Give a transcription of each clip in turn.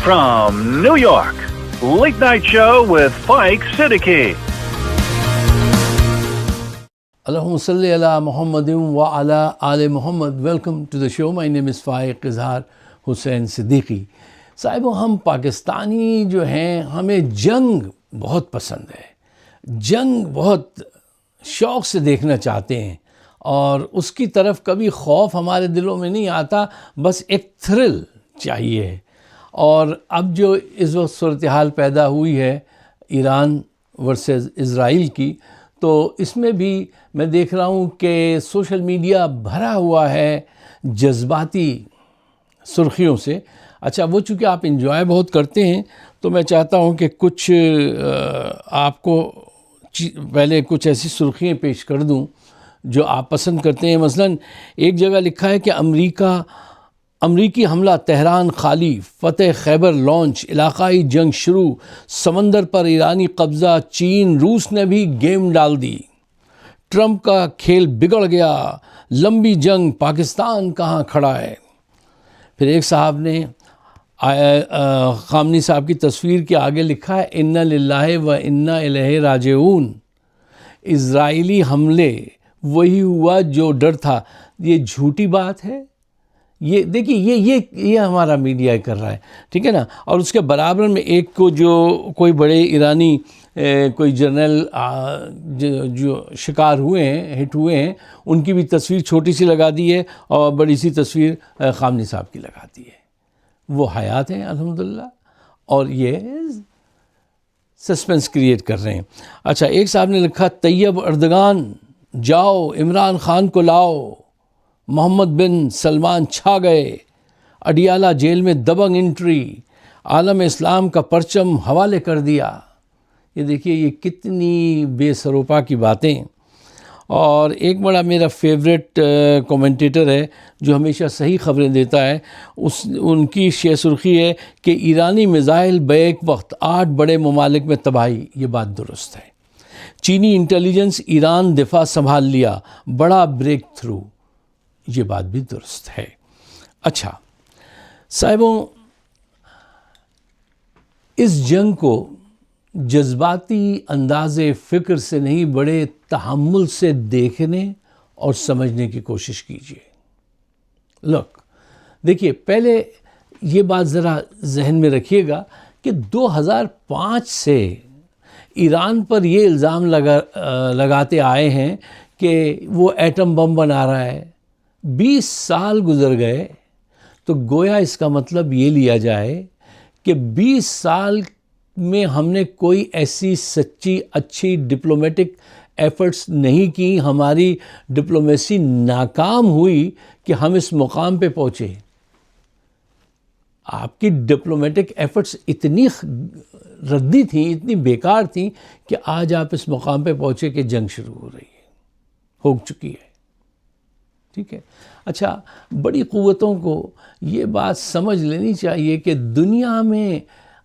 from New York, Late Night Show with Faiq Siddiqui. Allahumma salli ala Muhammadin wa ala ali Muhammad. Welcome to the show. My name is Faiq Izhar Hussain Siddiqui. صاحبوں ہم پاکستانی جو ہیں ہمیں جنگ بہت پسند ہے، جنگ بہت شوق سے دیکھنا چاہتے ہیں اور اس کی طرف کبھی خوف ہمارے دلوں میں نہیں آتا، بس ایک تھرل چاہیے. اور اب جو اس وقت صورتحال پیدا ہوئی ہے ایران ورسز اسرائیل کی، تو اس میں بھی میں دیکھ رہا ہوں کہ سوشل میڈیا بھرا ہوا ہے جذباتی سرخیوں سے. اچھا، وہ چونکہ آپ انجوائے بہت کرتے ہیں تو میں چاہتا ہوں کہ کچھ آپ کو پہلے کچھ ایسی سرخیاں پیش کر دوں جو آپ پسند کرتے ہیں. مثلاً ایک جگہ لکھا ہے کہ امریکی حملہ تہران خالی، فتح خیبر لانچ، علاقائی جنگ شروع، سمندر پر ایرانی قبضہ، چین روس نے بھی گیم ڈال دی، ٹرمپ کا کھیل بگڑ گیا، لمبی جنگ، پاکستان کہاں کھڑا ہے. پھر ایک صاحب نے خامنی صاحب کی تصویر کے آگے لکھا ہے انا للہ و انا الیہ راجعون. اسرائیلی حملے وہی ہوا جو ڈر تھا. یہ جھوٹی بات ہے. یہ دیکھیے یہ ہمارا میڈیا کر رہا ہے، ٹھیک ہے نا. اور اس کے برابر میں ایک کو جو کوئی بڑے ایرانی کوئی جنرل جو شکار ہوئے ہیں، ہٹ ہوئے ہیں، ان کی بھی تصویر چھوٹی سی لگا دی ہے اور بڑی سی تصویر خامنی صاحب کی لگا دی ہے. وہ حیات ہیں الحمدللہ، اور یہ سسپنس کریٹ کر رہے ہیں. اچھا، ایک صاحب نے لکھا طیب اردگان جاؤ، عمران خان کو لاؤ، محمد بن سلمان چھا گئے، اڈیالہ جیل میں دبنگ انٹری، عالم اسلام کا پرچم حوالے کر دیا. یہ دیکھیے یہ کتنی بے سروپا کی باتیں. اور ایک بڑا میرا فیوریٹ کومنٹیٹر ہے جو ہمیشہ صحیح خبریں دیتا ہے، ان کی شہ سرخی ہے کہ ایرانی میزائل بیک وقت 8 بڑے ممالک میں تباہی. یہ بات درست ہے. چینی انٹیلیجنس ایران دفاع سنبھال لیا، بڑا بریک تھرو. یہ بات بھی درست ہے. اچھا صاحبوں، اس جنگ کو جذباتی انداز فکر سے نہیں، بڑے تحمل سے دیکھنے اور سمجھنے کی کوشش کیجیے. دیکھیے پہلے یہ بات ذرا ذہن میں رکھیے گا کہ 2005 سے ایران پر یہ الزام لگاتے آئے ہیں کہ وہ ایٹم بم بنا رہا ہے. 20 سال گزر گئے تو گویا اس کا مطلب یہ لیا جائے کہ 20 سال میں ہم نے کوئی ایسی سچی اچھی ڈپلومیٹک ایفرٹس نہیں کی، ہماری ڈپلومیسی ناکام ہوئی کہ ہم اس مقام پہ پہنچے. آپ کی ڈپلومیٹک ایفرٹس اتنی ردی تھیں، اتنی بیکار تھیں کہ آج آپ اس مقام پہ پہنچے کہ جنگ شروع ہو رہی ہے، ہو چکی ہے. ٹھیک ہے. اچھا، بڑی قوتوں کو یہ بات سمجھ لینی چاہیے کہ دنیا میں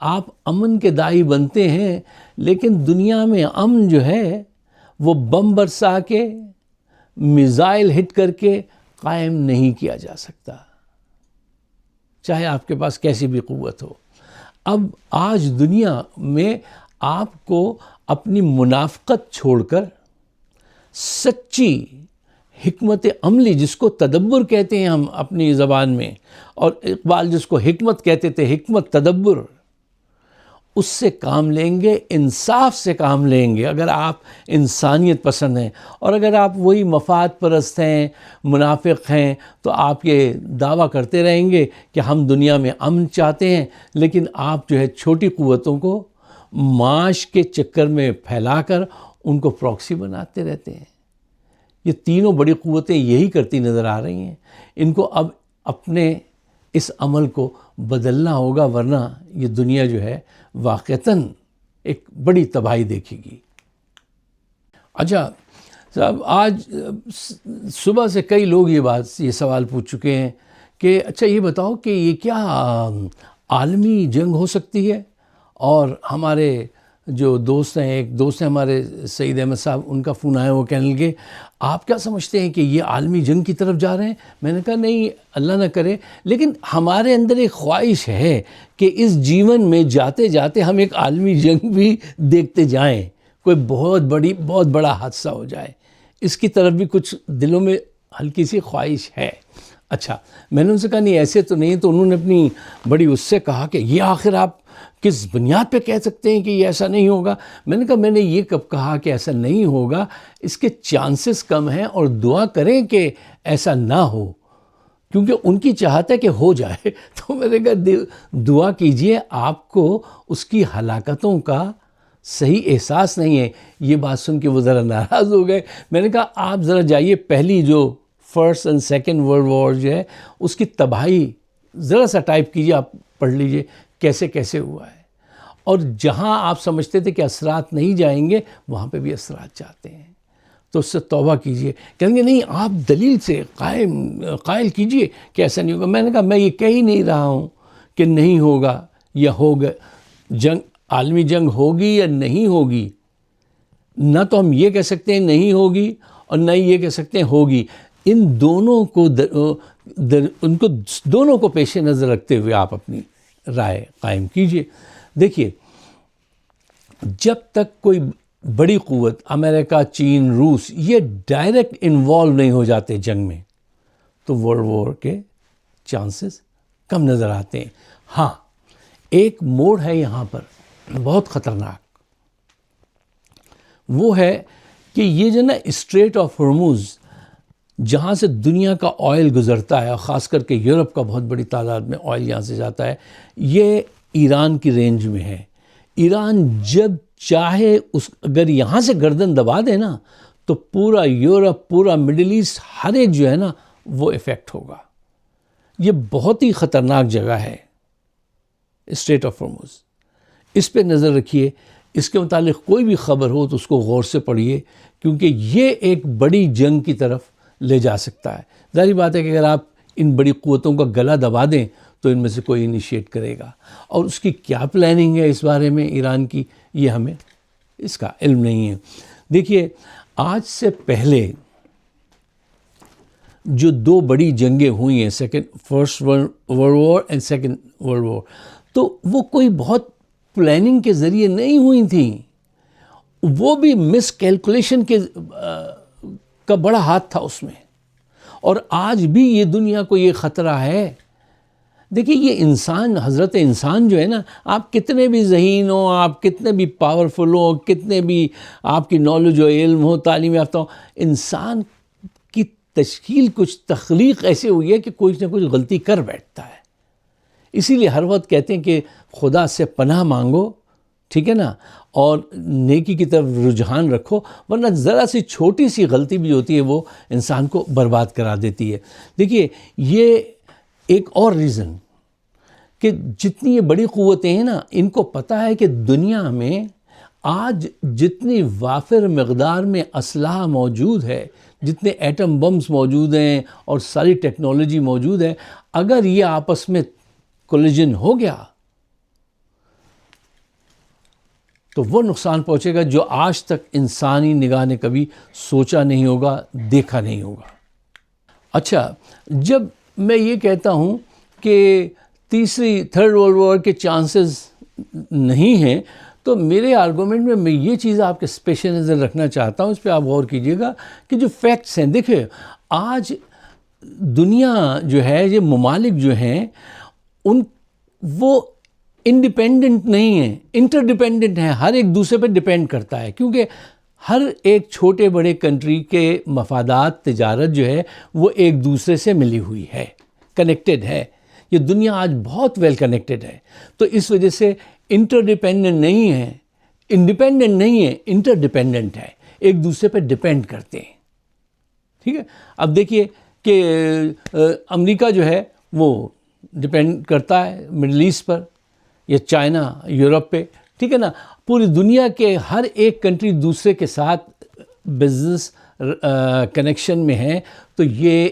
آپ امن کے داعی بنتے ہیں، لیکن دنیا میں امن جو ہے وہ بم برسا کے، میزائل ہٹ کر کے قائم نہیں کیا جا سکتا، چاہے آپ کے پاس کیسی بھی قوت ہو. اب آج دنیا میں آپ کو اپنی منافقت چھوڑ کر سچی حکمت عملی، جس کو تدبر کہتے ہیں ہم اپنی زبان میں، اور اقبال جس کو حکمت کہتے تھے، حکمت تدبر، اس سے کام لیں گے، انصاف سے کام لیں گے. اگر آپ انسانیت پسند ہیں، اور اگر آپ وہی مفاد پرست ہیں، منافق ہیں، تو آپ یہ دعویٰ کرتے رہیں گے کہ ہم دنیا میں امن چاہتے ہیں، لیکن آپ جو ہے چھوٹی قوتوں کو معاش کے چکر میں پھیلا کر ان کو پراکسی بناتے رہتے ہیں. یہ تینوں بڑی قوتیں یہی کرتی نظر آ رہی ہیں. ان کو اب اپنے اس عمل کو بدلنا ہوگا، ورنہ یہ دنیا جو ہے واقعتاً ایک بڑی تباہی دیکھے گی. اچھا صاحب، آج صبح سے کئی لوگ یہ سوال پوچھ چکے ہیں کہ اچھا یہ بتاؤ کہ یہ کیا عالمی جنگ ہو سکتی ہے اور ہمارے جو دوست ہیں، ایک دوست ہیں ہمارے سعید احمد صاحب، ان کا فون آیا، وہ کہنے لگے آپ کیا سمجھتے ہیں کہ یہ عالمی جنگ کی طرف جا رہے ہیں؟ میں نے کہا نہیں، اللہ نہ کرے، لیکن ہمارے اندر ایک خواہش ہے کہ اس جیون میں جاتے جاتے ہم ایک عالمی جنگ بھی دیکھتے جائیں، کوئی بہت بڑا حادثہ ہو جائے، اس کی طرف بھی کچھ دلوں میں ہلکی سی خواہش ہے۔ اچھا، میں نے ان سے کہا نہیں ایسے تو نہیں، تو انہوں نے اپنی بڑی اس سے کہا کہ یہ آخر آپ کس بنیاد پہ کہہ سکتے ہیں کہ یہ ایسا نہیں ہوگا؟ میں نے کہا میں نے یہ کب کہا کہ ایسا نہیں ہوگا، اس کے چانسز کم ہیں اور دعا کریں کہ ایسا نہ ہو، کیونکہ ان کی چاہت ہے کہ ہو جائے۔ تو میں نے کہا دعا کیجئے، آپ کو اس کی ہلاکتوں کا صحیح احساس نہیں ہے۔ یہ بات سن کے وہ ذرا ناراض ہو گئے۔ میں نے کہا آپ ذرا جائیے پہلی جو first and second world war جو ہے اس کی تباہی ذرا سا ٹائپ کیجئے، آپ پڑھ لیجئے کیسے کیسے ہوا ہے، اور جہاں آپ سمجھتے تھے کہ اثرات نہیں جائیں گے وہاں پہ بھی اثرات جاتے ہیں، تو اس سے توبہ کیجئے۔ کہیں گے نہیں آپ دلیل سے قائل کیجئے کہ ایسا نہیں ہوگا۔ میں نے کہا میں یہ کہہ ہی نہیں رہا ہوں کہ نہیں ہوگا یا ہوگا، عالمی جنگ ہوگی یا نہیں ہوگی، نہ تو ہم یہ کہہ سکتے ہیں نہیں ہوگی اور نہ یہ کہہ سکتے ہیں ہوگی۔ ان دونوں کو پیش نظر رکھتے ہوئے آپ اپنی رائے قائم کیجئے۔ دیکھیے، جب تک کوئی بڑی قوت امریکہ، چین، روس یہ ڈائریکٹ انوالو نہیں ہو جاتے جنگ میں تو ورلڈ وار کے چانسز کم نظر آتے ہیں۔ ہاں، ایک موڑ ہے یہاں پر بہت خطرناک، وہ ہے کہ یہ جو نا اسٹریٹ آف ہرمز، جہاں سے دنیا کا آئل گزرتا ہے، خاص کر کے یورپ کا بہت بڑی تعداد میں آئل یہاں سے جاتا ہے، یہ ایران کی رینج میں ہے۔ ایران جب چاہے اگر یہاں سے گردن دبا دے نا تو پورا یورپ، پورا مڈل ایسٹ، ہر ایک جو ہے نا وہ افیکٹ ہوگا۔ یہ بہت ہی خطرناک جگہ ہے اسٹریٹ آف ہرمز، اس پہ نظر رکھیے۔ اس کے متعلق کوئی بھی خبر ہو تو اس کو غور سے پڑھیے، کیونکہ یہ ایک بڑی جنگ کی طرف لے جا سکتا ہے۔ ظاہری بات ہے کہ اگر آپ ان بڑی قوتوں کا گلا دبا دیں تو ان میں سے کوئی انیشیٹ کرے گا، اور اس کی کیا پلاننگ ہے اس بارے میں ایران کی، یہ ہمیں اس کا علم نہیں ہے۔ دیکھیے، آج سے پہلے جو دو بڑی جنگیں ہوئی ہیں، first world war and second world war, تو وہ کوئی بہت پلاننگ کے ذریعے نہیں ہوئی تھیں، وہ بھی مس کیلکولیشن کا بڑا ہاتھ تھا اس میں، اور آج بھی یہ دنیا کو یہ خطرہ ہے۔ دیکھیے، یہ انسان، حضرت انسان جو ہے نا، آپ کتنے بھی ذہین ہو، آپ کتنے بھی پاورفل ہو، کتنے بھی آپ کی نالج و علم ہو، تعلیم یافتہ ہو، انسان کی تشکیل، کچھ تخلیق ایسے ہوئی ہے کہ کوئی نہ کچھ غلطی کر بیٹھتا ہے۔ اسی لیے ہر وقت کہتے ہیں کہ خدا سے پناہ مانگو، ٹھیک ہے نا، اور نیکی کی طرف رجحان رکھو، ورنہ ذرا سی چھوٹی سی غلطی بھی ہوتی ہے وہ انسان کو برباد کرا دیتی ہے۔ دیکھیے، یہ ایک اور ریزن کہ جتنی یہ بڑی قوتیں ہیں نا، ان کو پتہ ہے کہ دنیا میں آج جتنی وافر مقدار میں اسلحہ موجود ہے، جتنے ایٹم بمز موجود ہیں اور ساری ٹیکنالوجی موجود ہے، اگر یہ آپس میں کولیجن ہو گیا تو وہ نقصان پہنچے گا جو آج تک انسانی نگاہ نے کبھی سوچا نہیں ہوگا، دیکھا نہیں ہوگا۔ اچھا، جب میں یہ کہتا ہوں کہ تھرڈ ورلڈ وار کے چانسز نہیں ہیں، تو میرے آرگومنٹ میں یہ چیز آپ کے پیش نظر رکھنا چاہتا ہوں، اس پہ آپ غور کیجئے گا کہ جو فیکٹس ہیں، دیکھیں آج دنیا جو ہے، یہ ممالک جو ہیں، وہ انڈیپینڈنٹ نہیں ہیں، انٹر ڈیپینڈنٹ ہیں، ہر ایک دوسرے پہ ڈیپینڈ کرتا ہے، کیونکہ ہر ایک چھوٹے بڑے کنٹری کے مفادات، تجارت جو ہے وہ ایک دوسرے سے ملی ہوئی ہے، کنیکٹڈ ہے۔ یہ دنیا آج بہت ویل کنیکٹڈ ہے، تو اس وجہ سے انٹر ڈیپینڈنٹ نہیں ہے، انڈیپینڈنٹ نہیں ہے، انٹر ڈیپینڈنٹ ہے، ایک دوسرے پہ ڈیپینڈ کرتے ہیں، ٹھیک ہے۔ اب دیکھیے کہ امریکہ جو ہے وہ ڈیپینڈ کرتا ہے مڈل ایسٹ پر، یا چائنا یورپ پہ، ٹھیک ہے نا۔ پوری دنیا کے ہر ایک کنٹری دوسرے کے ساتھ بزنس کنیکشن میں ہے، تو یہ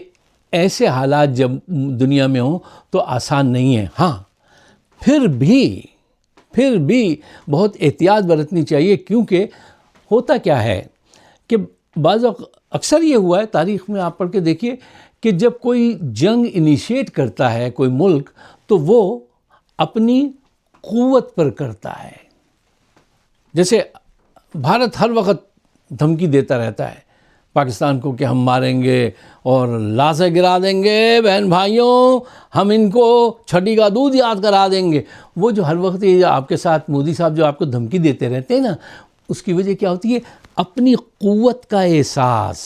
ایسے حالات جب دنیا میں ہوں تو آسان نہیں ہے۔ ہاں، پھر بھی پھر بھی بہت احتیاط برتنی چاہیے، کیونکہ ہوتا کیا ہے کہ بعض اکثر یہ ہوا ہے تاریخ میں، آپ پڑھ کے دیکھیے کہ جب کوئی جنگ انیشیٹ کرتا ہے کوئی ملک تو وہ اپنی قوت پر کرتا ہے. جیسے بھارت ہر وقت دھمکی دیتا رہتا ہے پاکستان کو کہ ہم ماریں گے اور لاشیں گرا دیں گے، بہن بھائیوں ہم ان کو چھٹی کا دودھ یاد کرا دیں گے. وہ جو ہر وقت یہ آپ کے ساتھ مودی صاحب جو آپ کو دھمکی دیتے رہتے ہیں نا، اس کی وجہ کیا ہوتی ہے؟ اپنی قوت کا احساس،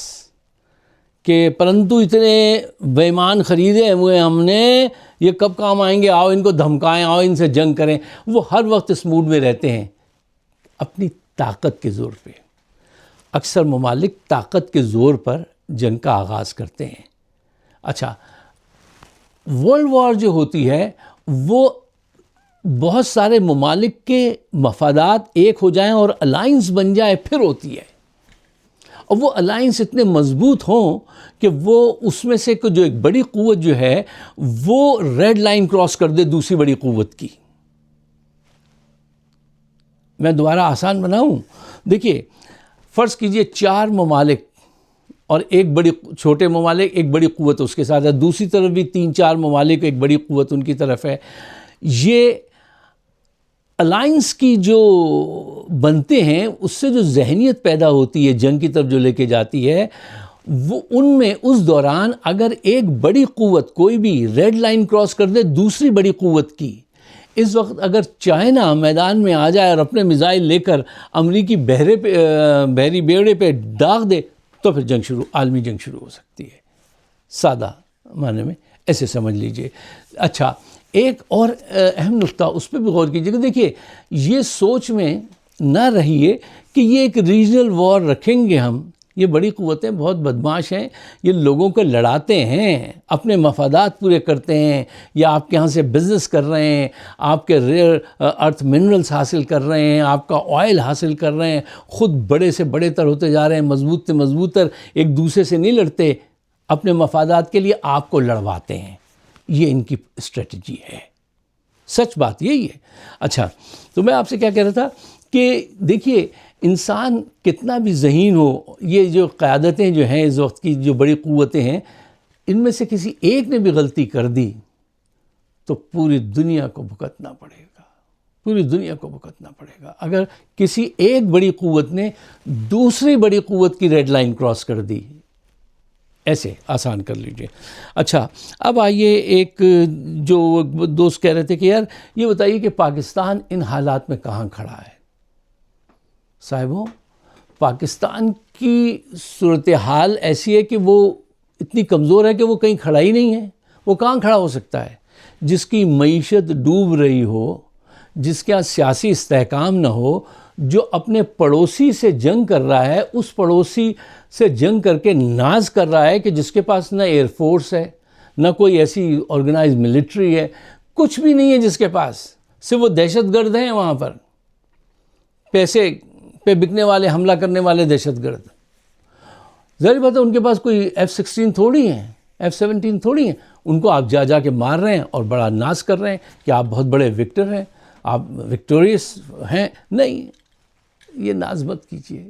کہ پرنتو اتنے بے ایمان خریدے ہوئے ہم نے، یہ کب کام آئیں گے، آؤ ان کو دھمکائیں، آؤ ان سے جنگ کریں. وہ ہر وقت اس موڈ میں رہتے ہیں اپنی طاقت کے زور پہ. اکثر ممالک طاقت کے زور پر جنگ کا آغاز کرتے ہیں. اچھا، ورلڈ وار جو ہوتی ہے وہ بہت سارے ممالک کے مفادات ایک ہو جائیں اور الائنس بن جائے پھر ہوتی ہے. اور وہ الائنس اتنے مضبوط ہوں کہ وہ اس میں سے جو ایک بڑی قوت جو ہے وہ ریڈ لائن کراس کر دے دوسری بڑی قوت کی. میں دوبارہ آسان بناؤں، دیکھیے فرض کیجئے 4 ممالک اور ایک بڑی چھوٹے ممالک، ایک بڑی قوت اس کے ساتھ ہے، دوسری طرف بھی 3-4 ممالک، ایک بڑی قوت ان کی طرف ہے. یہ الائنس کی جو بنتے ہیں اس سے جو ذہنیت پیدا ہوتی ہے جنگ کی طرف جو لے کے جاتی ہے، وہ ان میں اس دوران اگر ایک بڑی قوت کوئی بھی ریڈ لائن کراس کر دے دوسری بڑی قوت کی، اس وقت اگر چائنا میدان میں آ جائے اور اپنے میزائل لے کر امریکی بحری بیڑے پہ داغ دے تو پھر عالمی جنگ شروع ہو سکتی ہے. سادہ معنی میں ایسے سمجھ لیجئے. اچھا، ایک اور اہم نقطہ اس پہ بھی غور کیجیے کہ دیکھیے یہ سوچ میں نہ رہیے کہ یہ ایک ریجنل وار رکھیں گے ہم. یہ بڑی قوتیں بہت بدماش ہیں، یہ لوگوں کو لڑاتے ہیں، اپنے مفادات پورے کرتے ہیں، یا آپ کے ہاں سے بزنس کر رہے ہیں، آپ کے ریئر ارتھ منرلز حاصل کر رہے ہیں، آپ کا آئل حاصل کر رہے ہیں، خود بڑے سے بڑے تر ہوتے جا رہے ہیں، مضبوط سے مضبوط تر، ایک دوسرے سے نہیں لڑتے، اپنے مفادات کے لیے آپ کو لڑواتے ہیں. یہ ان کی اسٹریٹجی ہے، سچ بات یہی ہے. اچھا، تو میں آپ سے کیا کہہ رہا تھا کہ دیکھیے انسان کتنا بھی ذہین ہو، یہ جو قیادتیں جو ہیں اس وقت کی جو بڑی قوتیں ہیں، ان میں سے کسی ایک نے بھی غلطی کر دی تو پوری دنیا کو بھگتنا پڑے گا، پوری دنیا کو بھگتنا پڑے گا. اگر کسی ایک بڑی قوت نے دوسری بڑی قوت کی ریڈ لائن کراس کر دی، ایسے آسان کر لیجئے. اچھا، اب آئیے ایک جو دوست کہہ رہے تھے کہ یار یہ بتائیے کہ پاکستان ان حالات میں کہاں کھڑا ہے. صاحبوں، پاکستان کی صورتحال ایسی ہے کہ وہ اتنی کمزور ہے کہ وہ کہیں کھڑا ہی نہیں ہے. وہ کہاں کھڑا ہو سکتا ہے؟ جس کی معیشت ڈوب رہی ہو، جس کے سیاسی استحکام نہ ہو، جو اپنے پڑوسی سے جنگ کر رہا ہے، اس پڑوسی سے جنگ کر کے ناز کر رہا ہے کہ جس کے پاس نہ ایئر فورس ہے، نہ کوئی ایسی آرگنائز ملٹری ہے، کچھ بھی نہیں ہے جس کے پاس، صرف وہ دہشت گرد ہیں وہاں پر، پیسے پہ بکنے والے، حملہ کرنے والے دہشت گرد. ظاہر بات ہے ان کے پاس کوئی F-16 تھوڑی ہیں، F-17 تھوڑی ہیں. ان کو آپ جا کے مار رہے ہیں اور بڑا ناز کر رہے ہیں کہ آپ بہت بڑے وکٹر ہیں، آپ وکٹوریس ہیں. نہیں، یہ ناز مت کیجیے.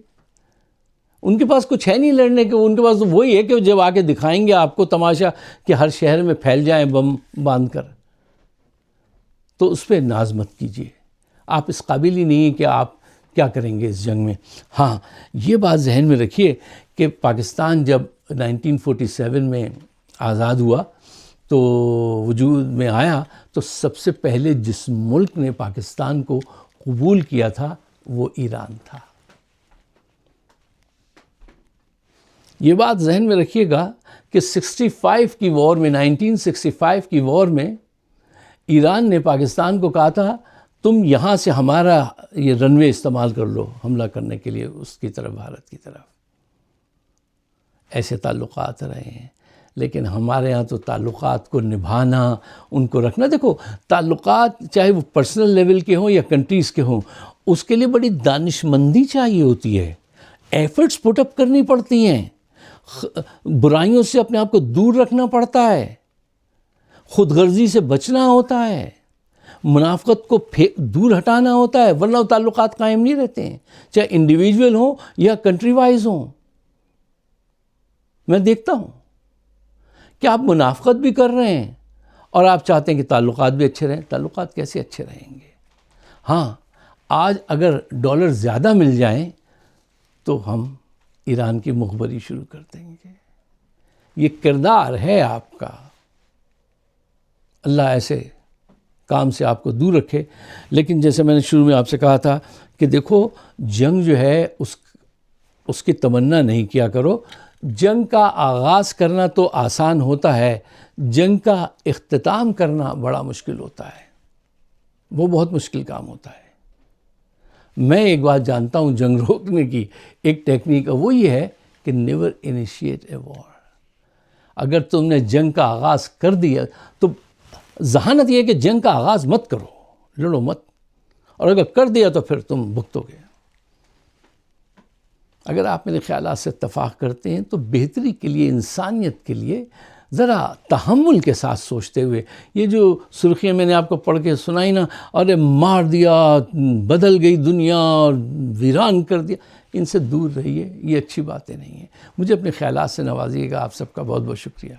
ان کے پاس کچھ ہے نہیں لڑنے کے. ان کے پاس تو وہی ہے کہ جب آ کے دکھائیں گے آپ کو تماشا کہ ہر شہر میں پھیل جائیں بم باندھ کر، تو اس پہ ناز مت کیجیے. آپ اس قابل ہی نہیں ہیں کہ آپ کیا کریں گے اس جنگ میں. ہاں، یہ بات ذہن میں رکھیے کہ پاکستان جب 1947 میں آزاد ہوا تو وجود میں آیا، تو سب سے پہلے جس ملک نے پاکستان کو قبول کیا تھا وہ ایران تھا. یہ بات ذہن میں رکھیے گا کہ 65 کی وار میں، 1965 کی وار میں ایران نے پاکستان کو کہا تھا تم یہاں سے ہمارا یہ رن وے استعمال کر لو حملہ کرنے کے لیے اس کی طرف، بھارت کی طرف. ایسے تعلقات رہے ہیں. لیکن ہمارے ہاں تو تعلقات کو نبھانا، ان کو رکھنا، دیکھو تعلقات چاہے وہ پرسنل لیول کے ہوں یا کنٹریز کے ہوں، اس کے لیے بڑی دانش مندی چاہیے ہوتی ہے، ایفرٹس پٹ اپ کرنی پڑتی ہیں، برائیوں سے اپنے آپ کو دور رکھنا پڑتا ہے، خود غرضی سے بچنا ہوتا ہے، منافقت کو دور ہٹانا ہوتا ہے، ورنہ تعلقات قائم نہیں رہتے ہیں، چاہے انڈیویجول ہوں یا کنٹری وائز ہوں۔ میں دیکھتا ہوں کہ آپ منافقت بھی کر رہے ہیں اور آپ چاہتے ہیں کہ تعلقات بھی اچھے رہیں۔ تعلقات کیسے اچھے رہیں گے؟ ہاں، آج اگر ڈالر زیادہ مل جائیں تو ہم ایران کی مخبری شروع کر دیں گے۔ یہ کردار ہے آپ کا۔ اللہ ایسے کام سے آپ کو دور رکھے۔ لیکن جیسے میں نے شروع میں آپ سے کہا تھا کہ دیکھو، جنگ جو ہے اس کی تمنا نہیں کیا کرو۔ جنگ کا آغاز کرنا تو آسان ہوتا ہے، جنگ کا اختتام کرنا بڑا مشکل ہوتا ہے، وہ بہت مشکل کام ہوتا ہے۔ میں ایک بات جانتا ہوں جنگ روکنے کی ایک ٹیکنیک، وہ یہ ہے کہ نیور انیشیٹ اے وار۔ اگر تم نے جنگ کا آغاز کر دیا تو ذہانت یہ ہے کہ جنگ کا آغاز مت کرو، لڑو مت، اور اگر کر دیا تو پھر تم بھگتو گے۔ اگر آپ میرے خیالات سے اتفاق کرتے ہیں تو بہتری کے لیے، انسانیت کے لیے ذرا تحمل کے ساتھ سوچتے ہوئے، یہ جو سرخیاں میں نے آپ کو پڑھ کے سنائی نا، اور مار دیا، بدل گئی دنیا اور ویران کر دیا، ان سے دور رہیے، یہ اچھی باتیں نہیں ہیں۔ مجھے اپنے خیالات سے نوازیے گا۔ آپ سب کا بہت بہت شکریہ۔